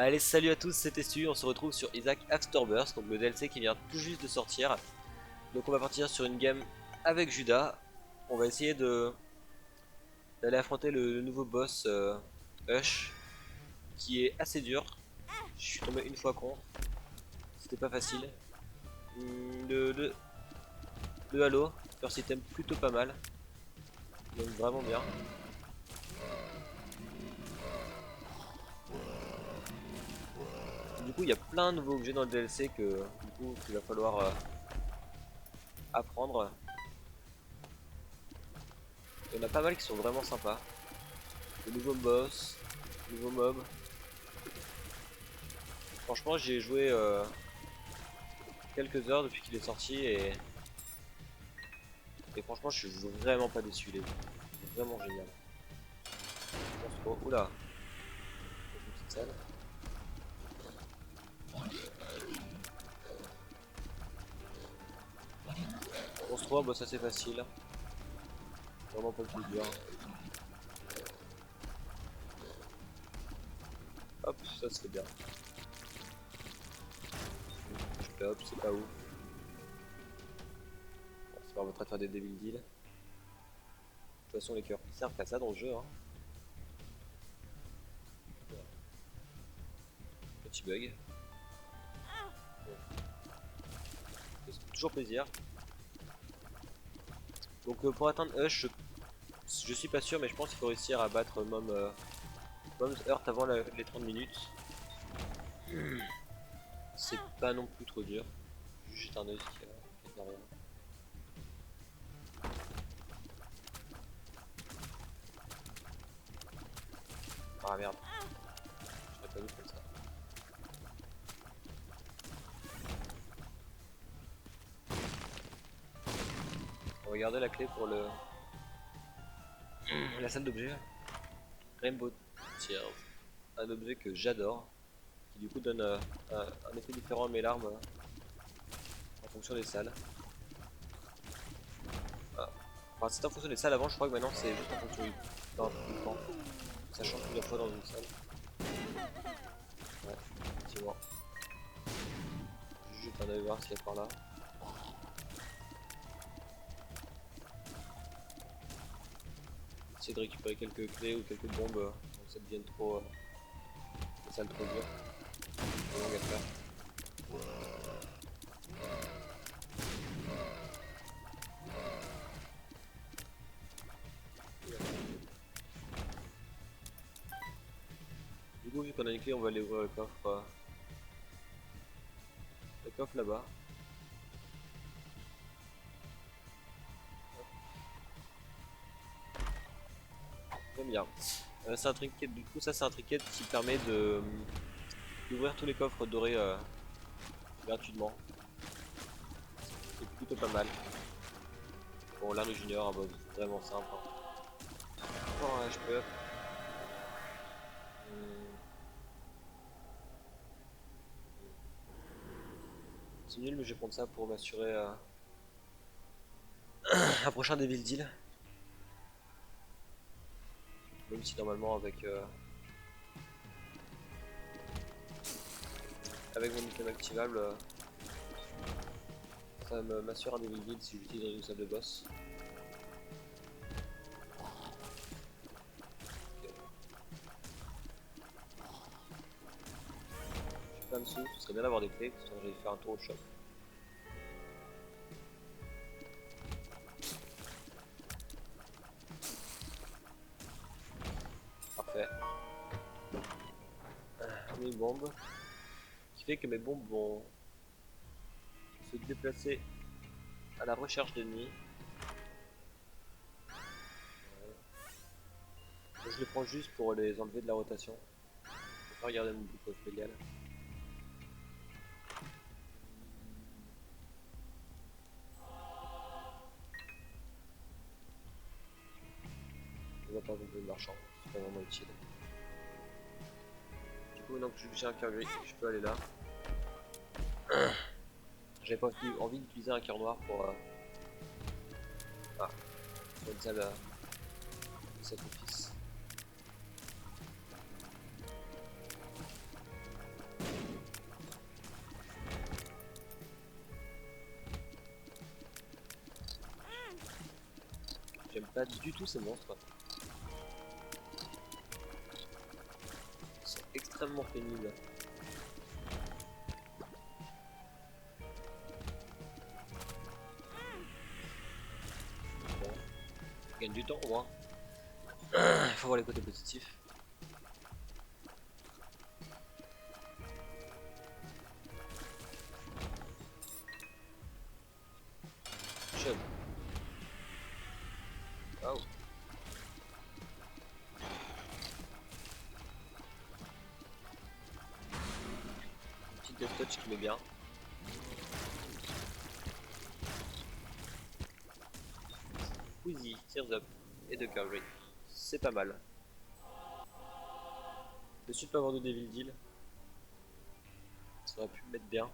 Allez, salut à tous, c'est Testu, on se retrouve sur Isaac Afterburst, donc le DLC qui vient tout juste de sortir. Donc on va partir sur une game avec Judas. On va essayer d'aller affronter le nouveau boss Hush, qui est assez dur. Je suis tombé une fois contre, c'était pas facile. Le Halo, first item plutôt pas mal, donc vraiment bien. Du coup il y a plein de nouveaux objets dans le DLC que du coup il va falloir apprendre. Il y en a pas mal qui sont vraiment sympas. Le nouveau boss, nouveau mob. Franchement, j'y ai joué quelques heures depuis qu'il est sorti et franchement, je suis vraiment pas déçu. Il est vraiment génial. Oula, une petite salle. Monstre 3, bah ça c'est facile. Vraiment pas le plus dur. Hop, ça c'est bien. Je fais hop, c'est pas ouf. Bon, ça permettra de faire des devil deals. De toute façon, les cœurs ils servent qu'à ça dans le jeu. Hein. Petit bug. Ça fait toujours plaisir. Donc pour atteindre Hush, je suis pas sûr, mais je pense qu'il faut réussir à battre Mom's Heart avant les 30 minutes. C'est pas non plus trop dur. Juste un œil qui est derrière. Ah merde, je pas vu comme ça. On va garder la clé pour la salle d'objets. Rainbow Tears. Un objet que j'adore. Qui du coup donne un effet différent à mes larmes en fonction des salles. Ah. Enfin, c'était en fonction des salles avant, je crois que maintenant c'est juste en fonction du temps. Ça change plusieurs fois dans une salle. Ouais, effectivement. Je jette un œil voir s'il y a par là. Essayer de récupérer quelques clés ou quelques bombes avant que ça devienne trop. La salle trop dure. Trop longue à faire. Du coup, vu qu'on a une clé, on va aller ouvrir le coffre là-bas. J'aime bien. C'est un trinket, du coup, ça c'est un trinket qui permet d'ouvrir tous les coffres dorés gratuitement. C'est plutôt pas mal. Bon, l'arme junior, bah, c'est vraiment simple. Hein. Oh, ouais, je peux. C'est nul, mais je vais prendre ça pour m'assurer un prochain Devil Deal. Même si normalement avec mon item activable, ça m'assure un Devil Deal si j'utilise dans une salle de boss. J'ai plein de sous, ce serait bien d'avoir des clés, sinon j'allais faire un tour au shop. Parfait. Une bombe. Qui fait que mes bombes vont se déplacer à la recherche d'ennemis. Je les prends juste pour les enlever de la rotation. Je vais pas regarder mon bout de légal. Je vois pas non plus le marchand, c'est pas vraiment utile. Du coup, maintenant que j'ai un cœur gris, je peux aller là. J'avais pas envie d'utiliser un cœur noir pour une salle de sacrifice. pas du tout ces monstres. Ils sont extrêmement pénibles. Bon, on gagne du temps au moins. Faut voir les côtés positifs. Chum. Waouh. Petite death touch qui met bien. Wheezy, Tears Up et de Curry. C'est pas mal. Je suis de pas avoir de Devil Deal. Ça aurait pu me mettre bien.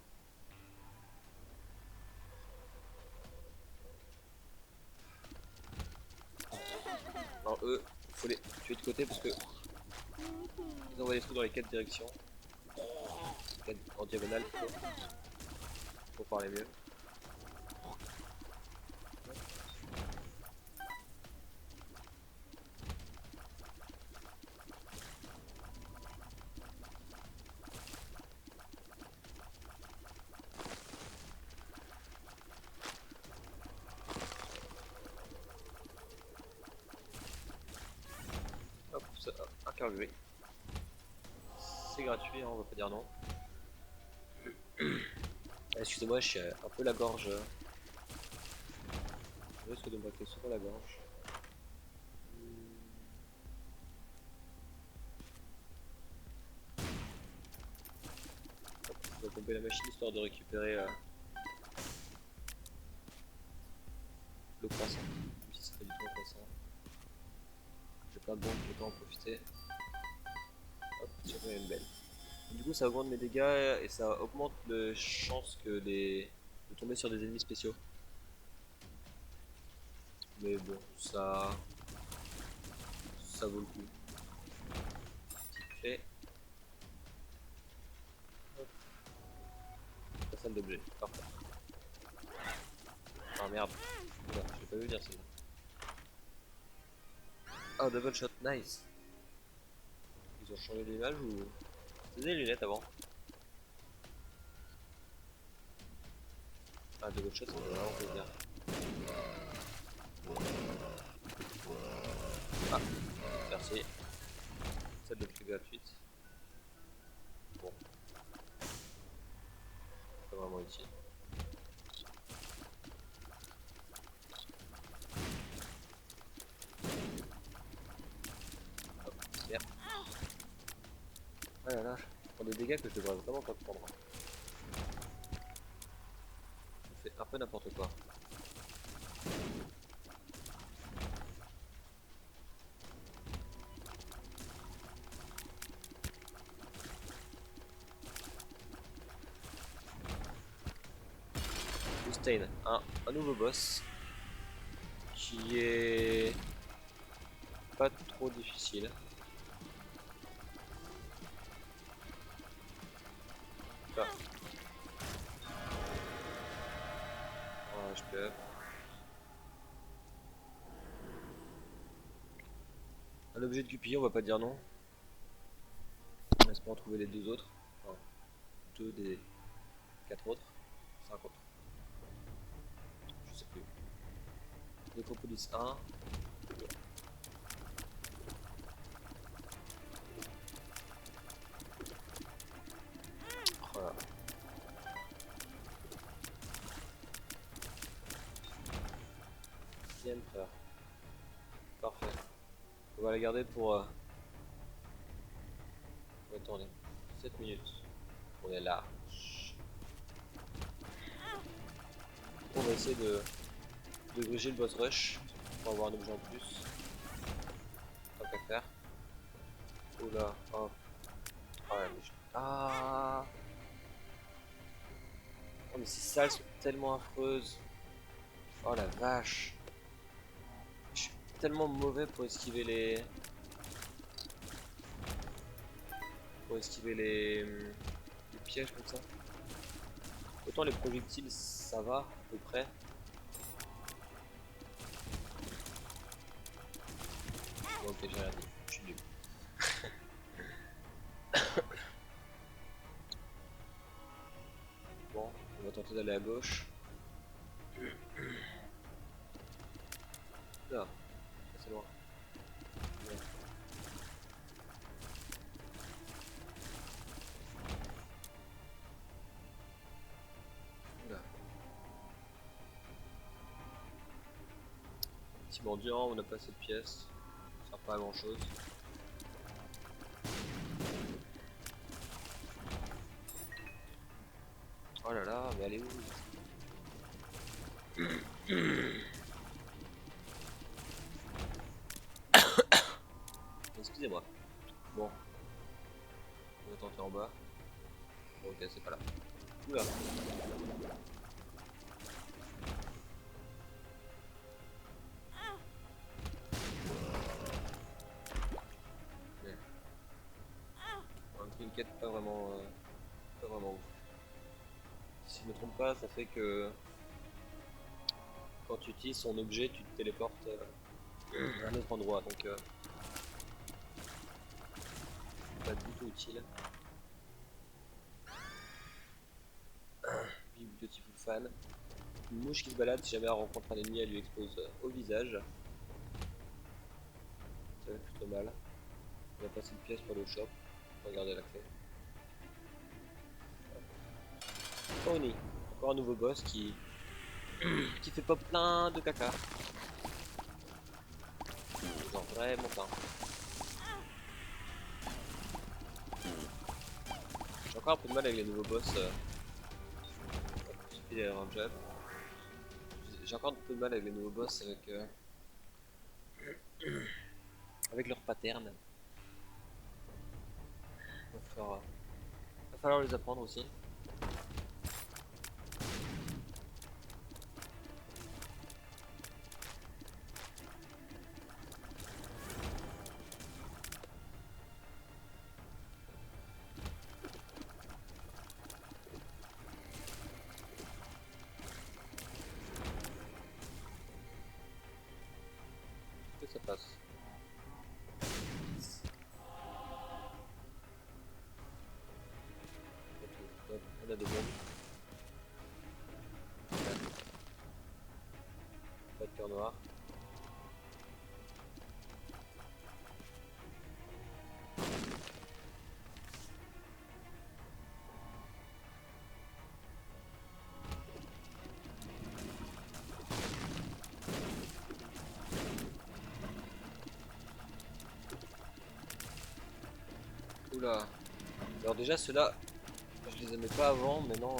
Alors eux, faut les tuer de côté parce que ils envoient des trucs dans les 4 directions. En diagonale pour parler mieux. Hop, ça, un carburé. C'est gratuit, hein, on va pas dire non. Excusez-moi, je suis un peu la gorge. Je risque de me battre sur la gorge. Hop, on va pomper la machine histoire de récupérer le croissant. Même si ça fait du temps croissant. J'ai plein de bombes, je vais pas en profiter. Hop, j'en ai une belle. Du coup ça augmente mes dégâts et ça augmente les chances que de tomber sur des ennemis spéciaux. Mais bon, ça vaut le coup. Petite clé. Hop. La salle d'objet, parfait. Ah merde, oula, je l'ai pas vu venir celle-là. Ah, double shot, nice. Ils ont changé d'image ou... C'était des lunettes avant. Ah, double shot, ça me fait vraiment plaisir. Ah, merci. Celle de plus gratuite. Bon. Pas vraiment utile. Hop, merde. Ah là là, je prends des dégâts que je devrais vraiment pas prendre. Je fais un peu n'importe quoi. Stain, un nouveau boss qui est pas trop difficile. Là. Voilà, je peux. Un objet de Guppy, on va pas dire non. On espère en trouver les deux autres. Enfin, deux des 4 autres. 5 autres. Je sais plus. Necropolis 1. Voilà. Sixième frère. Parfait. On va la garder pour tourner. 7 minutes. On est là. On va essayer de gruger le boss rush pour avoir un objet en plus. Tant qu'à faire. Oula, oh. Ah ouais, mais ah. Oh mais ces salles sont tellement affreuses. Oh la vache. Je suis tellement mauvais pour esquiver les... les pièges comme ça. Autant les projectiles ça va à peu près. Ok, j'ai rien dit, je suis nul. Bon, on va tenter d'aller à gauche. Là, c'est loin. Ouais. Là. Petit mendiant, on n'a pas cette pièce. Ça sert pas à grand chose. Oh là là, mais elle est où? Excusez-moi. Bon, on va tenter en bas. Bon, ok, c'est pas là. Oula. Ouais. Un trinket pas vraiment ouf. Si je me trompe pas, ça fait que quand tu utilises son objet, tu te téléportes à un autre endroit, donc pas du tout utile. Big Beautiful Fan. Une mouche qui se balade, si jamais elle rencontre un ennemi, elle lui explose au visage. Ça va plutôt mal. On va passer une pièce pour le shop. Regardez la clé. Oni. Encore un nouveau boss qui fait pas plein de caca. Genre vraiment plein. J'ai encore un peu de mal avec les nouveaux boss. Il suffit d'aller un jab. J'ai encore un peu de mal avec les nouveaux boss avec leur pattern. Va falloir les apprendre aussi. Que ça passe. Hop, on a des bombes. Pas de cœur noir. Oula. Alors déjà ceux-là, je les aimais pas avant, maintenant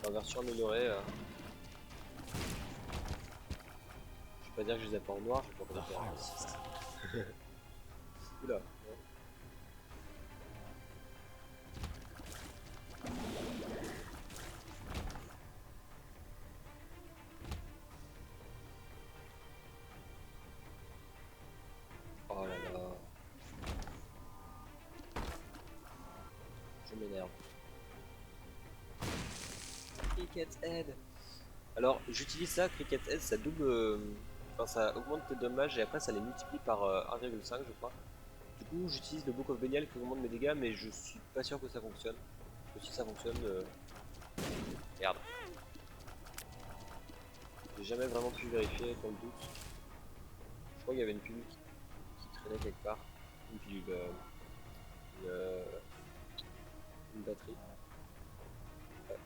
en version améliorée. Je vais pas dire que je les aime pas en noir, je vais pas dire. Oula. Ouais. Oh là là. Je m'énerve. Cricket Head. Alors j'utilise ça, Cricket Head, ça double. Enfin ça augmente tes dommages et après ça les multiplie par 1,5 je crois. Du coup j'utilise le Book of Belial qui augmente mes dégâts mais je suis pas sûr que ça fonctionne. Parce que si ça fonctionne. Merde. J'ai jamais vraiment pu vérifier dans le doute. Je crois qu'il y avait une pilule qui traînait quelque part. Une pilule. Une, euh, une batterie. Ouais,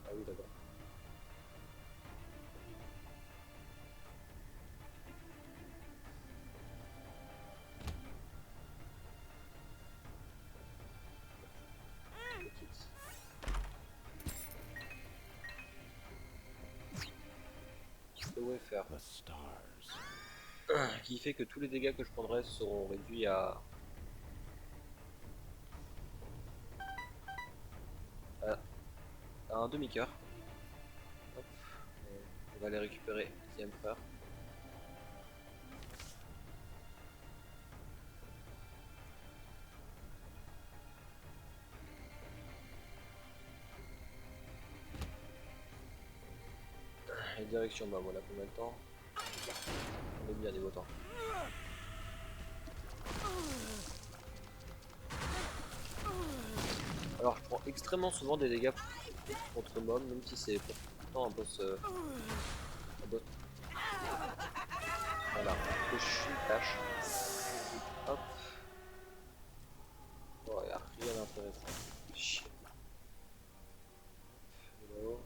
ah oui d'accord. Petite. Le faire. Qui fait que tous les dégâts que je prendrai seront réduits à, à un demi-cœur. Hop. On va les récupérer, deuxième frère. Et direction, bah voilà combien de temps. On est bien niveau temps. Alors je prends extrêmement souvent des dégâts contre mob, même si c'est pourtant un boss. Un boss. Voilà, que je suis une tâche. Hop. Oh, y a rien d'intéressant. Chier. Hello.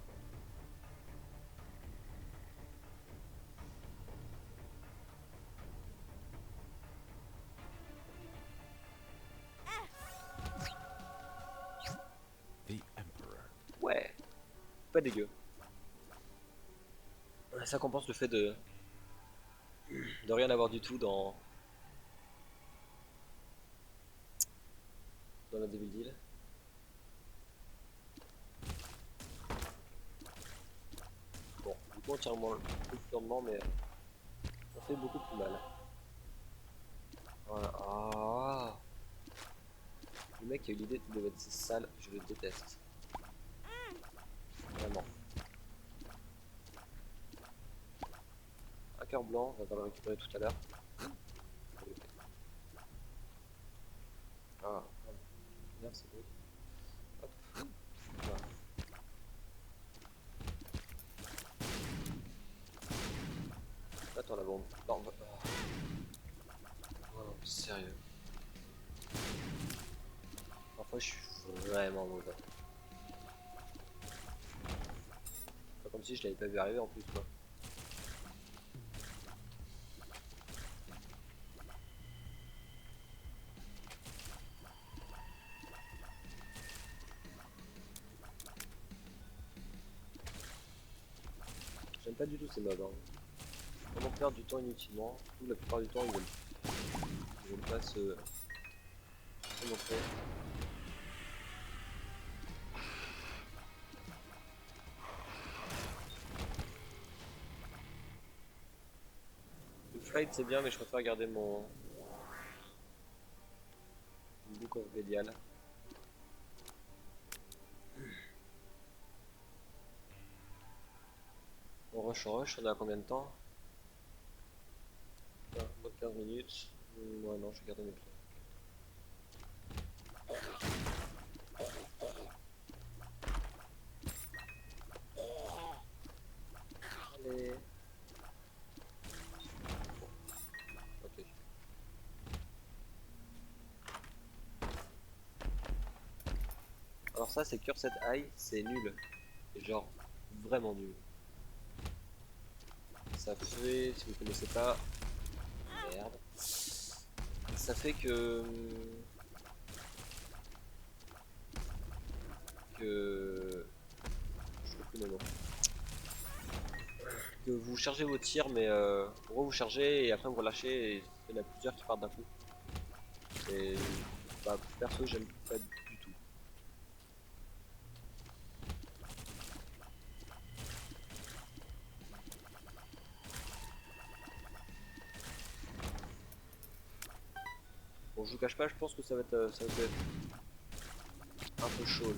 The Emperor. Ouais, pas dégueu. Ça compense le fait de rien avoir du tout dans la Devil Deal. Bon, du coup on tire moins plus purement, mais on fait beaucoup plus mal. Voilà. Ah, le mec qui a eu l'idée de mettre ces salles, je le déteste. Vraiment. Un cœur blanc, on va le récupérer tout à l'heure. Ah, bien c'est beau. Hop. Voilà. Attends la bombe. Non, oh, sérieux. Parfois je suis vraiment mauvais. Pas comme si je l'avais pas vu arriver en plus quoi. J'aime pas du tout ces mobs. Hein. Vraiment perdre du temps inutilement. Tout la plupart du temps ils veulent pas se montrer. Le flight c'est bien mais je préfère garder mon Book of Belial. On rush, on est à combien de temps? Moins de 15 minutes. Ouais non, je vais garder mes pieds. Allez. Ok. Alors ça c'est Cursed Eye, c'est nul. C'est genre vraiment nul. Ça fait, si vous connaissez pas, merde. Ça fait que je trouve plus le nom. Que vous chargez vos tirs, mais en gros vous chargez et après vous relâchez et il y en a plusieurs qui partent d'un coup. Et bah, perso j'aime pas du tout. Bon je vous cache pas, je pense que ça va être un peu chaud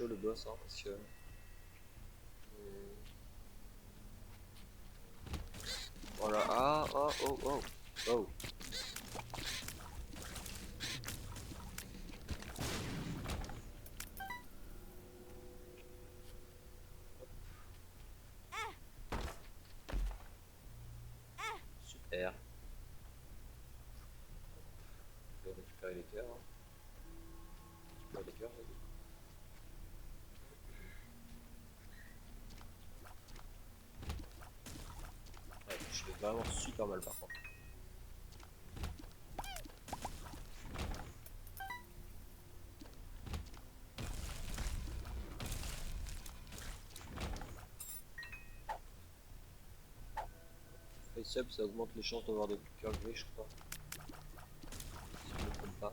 le boss hein, parce que voilà, ah, oh, oh, oh, oh. Super. Je vais récupérer les cœurs. Hein. Récupérer les cœurs, j'ai dit. Ouais, je fais vraiment super mal par contre. Face up, ça augmente les chances d'avoir des cœurs gris, je crois. Si je ne me trompe pas.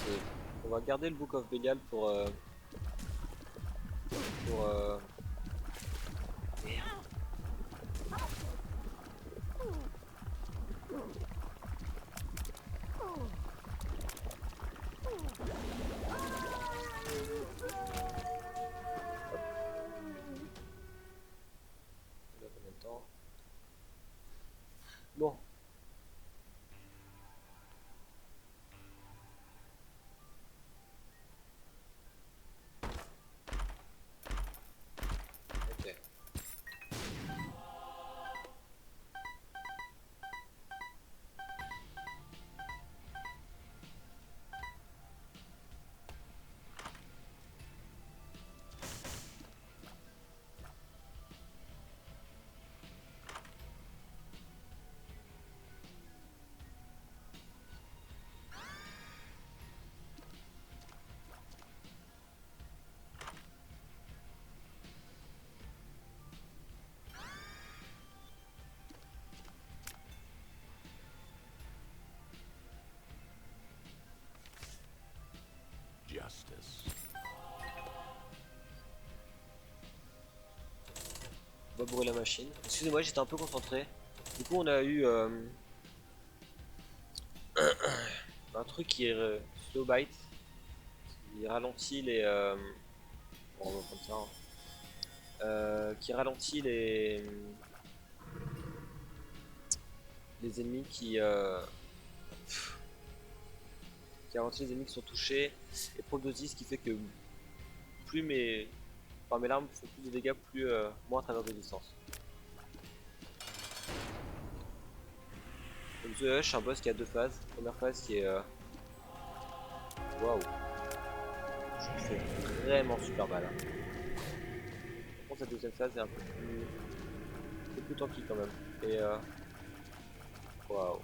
Et on va garder le Book of Belial pour merde. Là, combien de temps? Bon, bourrer la machine. Excusez-moi, j'étais un peu concentré. Du coup, on a eu un truc qui est slow bite, qui ralentit les. Bon, on va prendre ça. Hein. Qui ralentit les ennemis qui ralentit les ennemis qui sont touchés. Et Prognosis qui fait que plus enfin, mes larmes font plus de dégâts, moins à travers de distance. Donc The Hush, un boss qui a deux phases. Première phase qui est waouh, je me fais vraiment super mal. Hein. Par contre, la deuxième phase est un peu plus tanky quand même. Et waouh.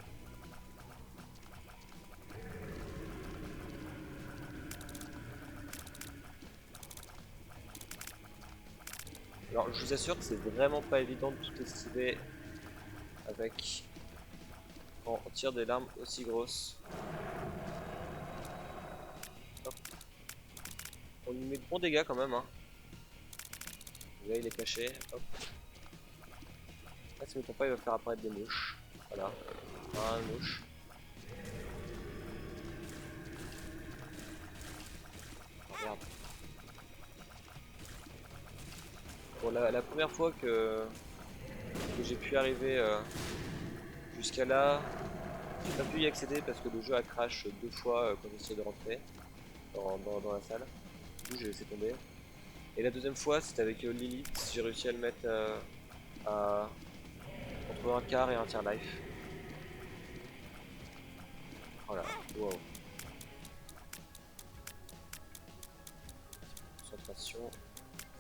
Alors, je vous assure que c'est vraiment pas évident de tout esquiver avec quand on tire des larmes aussi grosses. Hop. On lui met de bons dégâts quand même. Hein. Là, il est caché. Hop. Là, si je ne me trompe pas, il va faire apparaître des mouches. Voilà. Voilà, une mouche. Oh, merde. Bon, la première fois que j'ai pu arriver jusqu'à là, j'ai pas pu y accéder parce que le jeu a crash deux fois quand j'ai essayé de rentrer dans la salle. Du coup, j'ai laissé tomber. Et la deuxième fois, c'était avec Lilith. J'ai réussi à le mettre entre un quart et un tiers life. Voilà, wow. Concentration,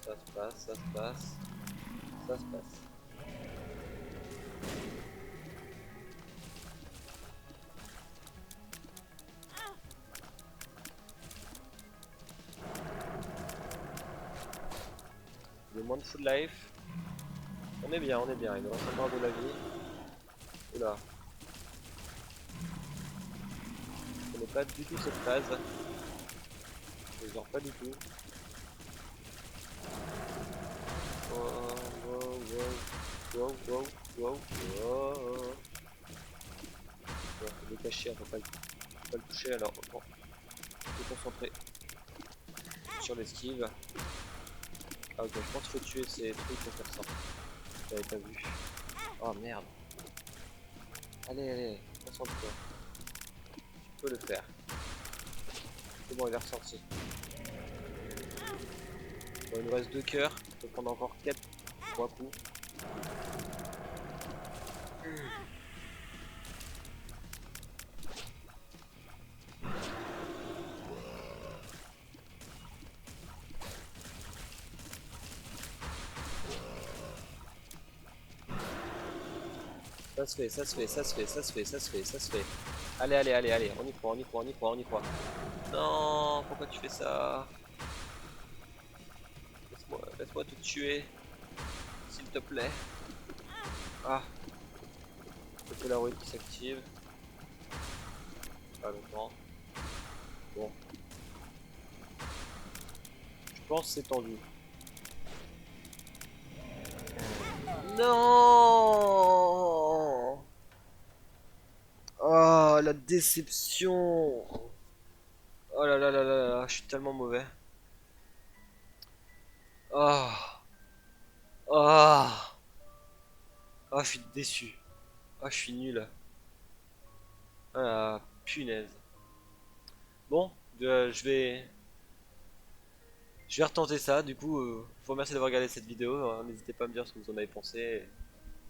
ça se passe, ça se passe, ça se passe. Le moins de full life. On est bien, il nous reste encore de la vie. Oula. Je connais pas du tout cette phase. Je les pas du tout. Wow, wow, wow, wow, wow, wow. Bon, il est caché, on peut pas le toucher alors. Bon, je vais concentrer sur l'esquive. Ah ok, je pense qu'il faut tuer ces trucs pour faire ça. J'avais pas vu. Oh merde. Allez, allez, concentre-toi. Tu peux le faire. C'est bon, il est ressorti. Bon, il nous reste 2 cœurs. On peut prendre encore 3 coups. Ça se fait, ça se fait, ça se fait, ça se fait, ça se fait, ça se fait. Allez, allez, allez, allez, on y croit, on y croit, on y croit, on y croit. Non, pourquoi tu fais ça? Laisse-moi te tuer, s'il te plaît. Ah, c'est la roue qui s'active. Pas longtemps. Bon. Je pense que c'est tendu. Non. Oh, la déception. Oh là là là là là, je suis tellement mauvais. Oh. Oh. Oh, je suis déçu. Oh, je suis nul. Ah, punaise. Bon, je vais retenter ça. Du coup, je vous remercie d'avoir regardé cette vidéo. N'hésitez pas à me dire ce que vous en avez pensé.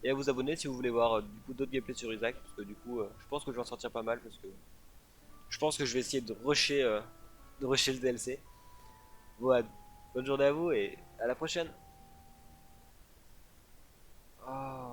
Et à vous abonner si vous voulez voir du coup d'autres gameplays sur Isaac. Parce que du coup, je pense que je vais en sortir pas mal. Parce que je pense que je vais essayer de rusher le DLC. Voilà. Bonne journée à vous et à la prochaine. Oh.